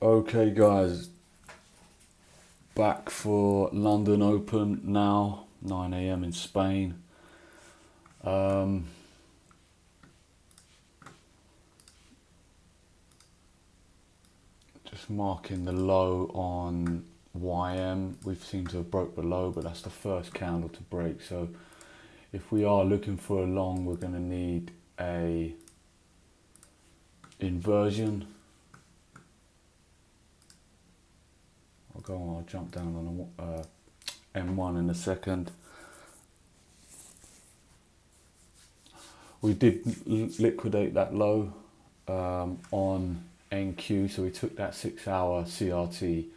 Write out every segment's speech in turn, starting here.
Okay guys, back for London Open now, 9 a.m. in Spain. Just marking the low on YM. We've seemed to have broke the low, but that's the first candle to break. So if we are looking for a long, we're going to need a inversion. I'll jump down on a M1 in a second. We did liquidate that low on NQ, so we took that 6-hour CRT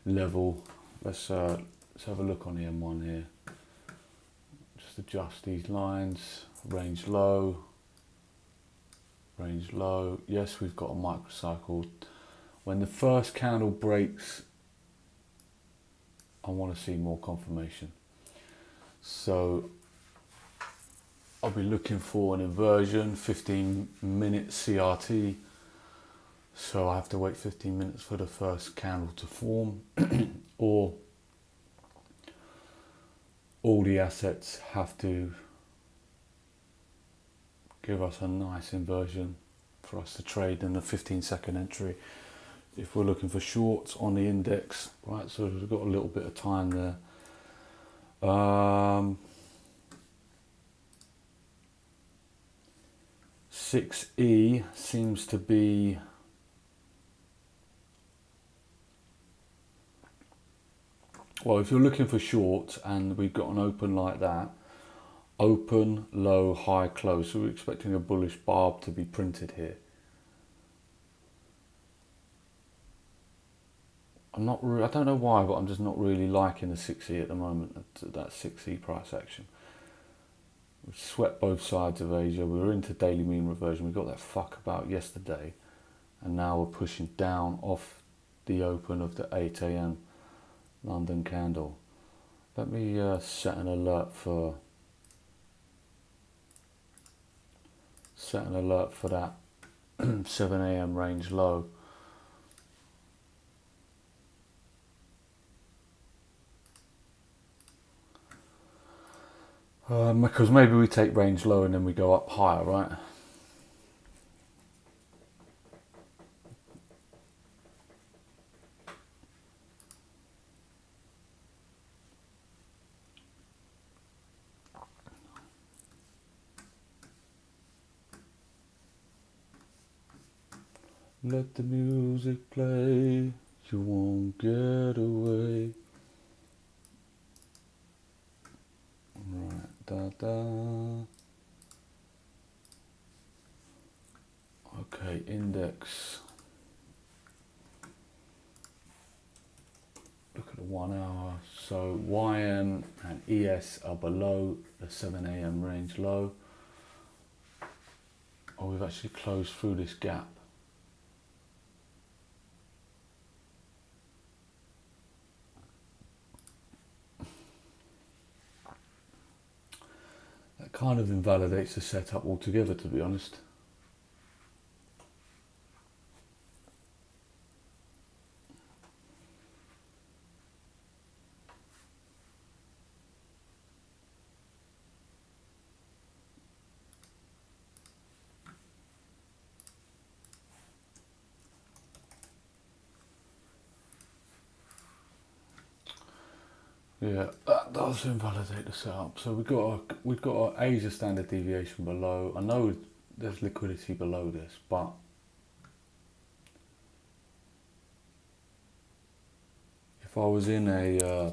level. Let's have a look on the M1 here. Just adjust these lines. Range low, range low. Yes, we've got a microcycle. When the first candle breaks, I want to see more confirmation. So I'll be looking for an inversion, 15-minute CRT. So I have to wait 15 minutes for the first candle to form, or all the assets have to give us a nice inversion for us to trade in a 15-second entry. If we're looking for shorts on the index, right, so we've got a little bit of time there. 6E seems to be well, if you're looking for shorts and we've got an open like that, open, low, high, close, so we're expecting a bullish barb to be printed here. I don't know why, but I'm just not really liking the 6E at the moment, that 6E price action. We've swept both sides of Asia. We were into daily mean reversion. We got that fuck about yesterday, and now we're pushing down off the open of the 8 a.m. London candle. Let me set an alert for that 7 a.m. range low. Because maybe we take range low and then we go up higher, right? Let the music play, you won't get away. Right, da. Okay, index. Look at the 1 hour. So YM and ES are below the 7 a.m. range low. Oh, we've actually closed through this gap. That kind of invalidates the setup altogether, to be honest. Yeah, that does invalidate the setup. So we've got our Asia standard deviation below. I know there's liquidity below this, but if I was in a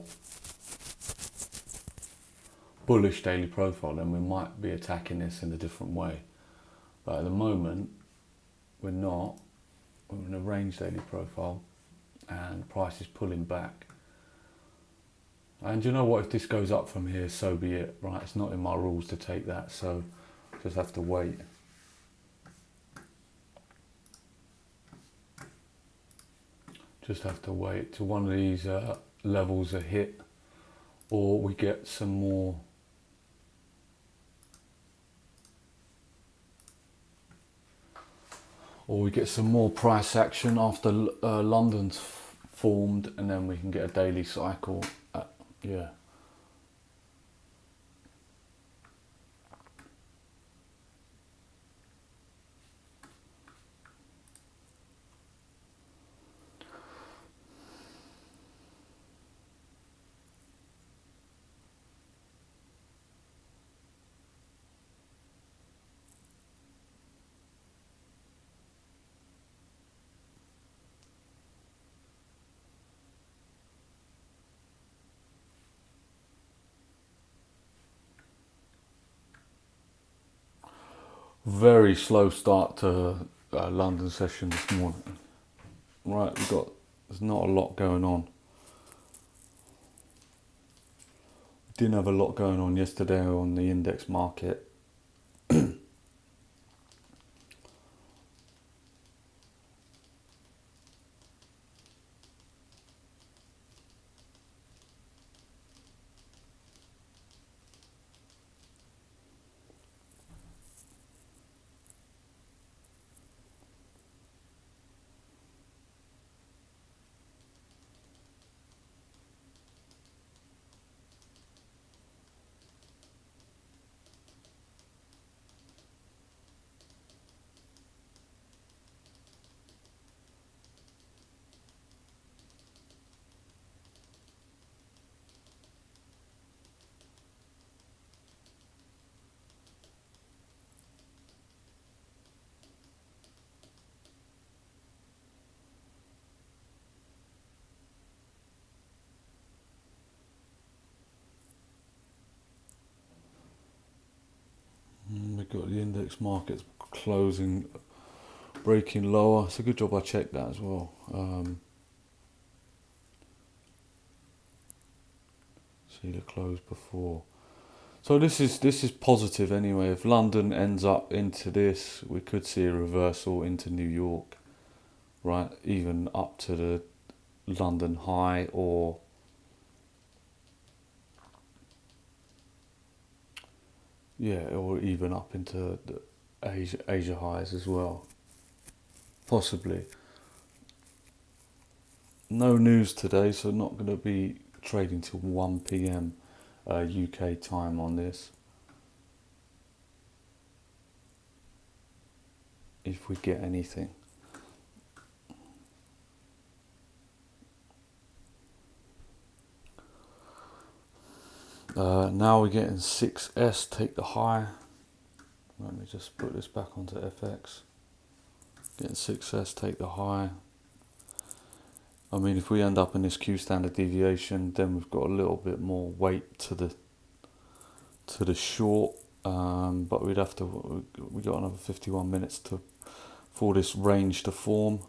bullish daily profile, then we might be attacking this in a different way. But at the moment, we're not. We're in a range daily profile, and price is pulling back. And you know what, if this goes up from here, so be it, right? It's not in my rules to take that, so just have to wait. Just have to wait till one of these levels are hit, or we get some more or we get some more price action after London's formed, and then we can get a daily cycle. Yeah. Very slow start to London session this morning. Right, there's not a lot going on. Didn't have a lot going on yesterday on the index market. We've got the index markets closing, breaking lower. It's a good job I checked that as well. See the close before. So this is positive anyway. If London ends up into this, we could see a reversal into New York, right? Even up to the London high, or or even up into the Asia highs as well, possibly. No news today, so not going to be trading till 1 p.m. UK time on this. If we get anything. Now we're getting 6S, take the high. Let me just put this back onto FX. Getting 6S, take the high. I mean, if we end up in this Q standard deviation, then we've got a little bit more weight to the short. But we'd have to. We got another 51 minutes for this range to form.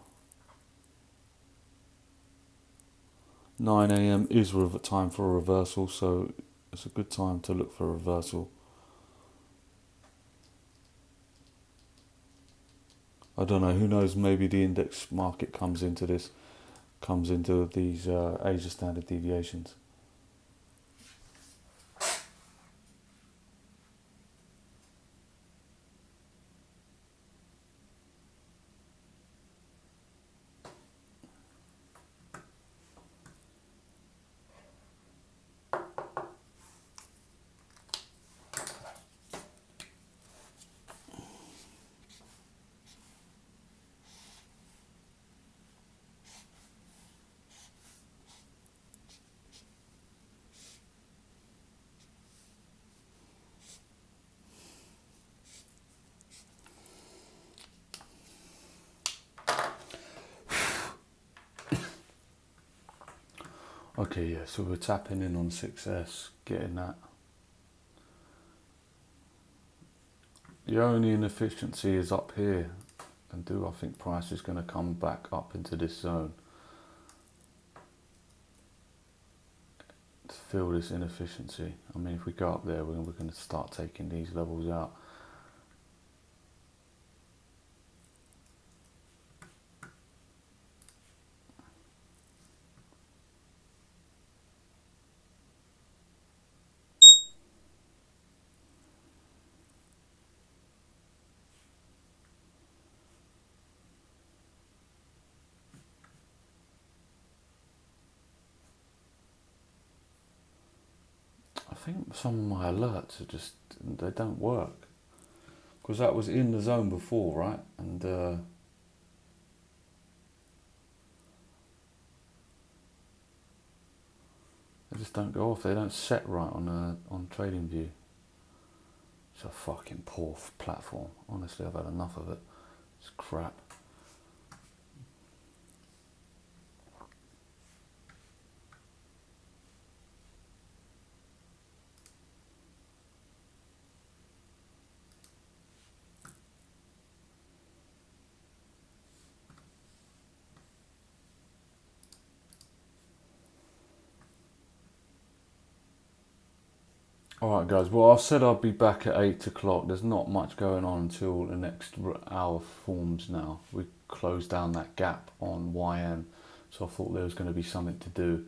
9 a.m. is time for a reversal, so it's a good time to look for a reversal. I don't know, who knows, maybe the index market comes into these Asia standard deviations. Okay, yeah, so we're tapping in on 6S, getting that. The only inefficiency is up here, and I think price is going to come back up into this zone to fill this inefficiency. I mean, if we go up there, we're going to start taking these levels out. think some of my alerts are just, they don't work. Because that was in the zone before, right? And they just don't go off. They don't set right on TradingView. It's a fucking poor platform. Honestly, I've had enough of it. It's crap. Alright guys, well I said I'd be back at 8 o'clock. There's not much going on until the next hour forms now. We closed down that gap on YN, so I thought there was going to be something to do.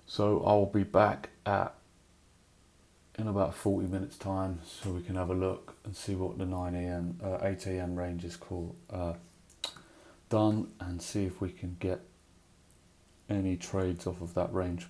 So I'll be back in about 40 minutes time, so we can have a look and see what the 9 a.m, 8 a.m. range is called, done, and see if we can get any trades off of that range.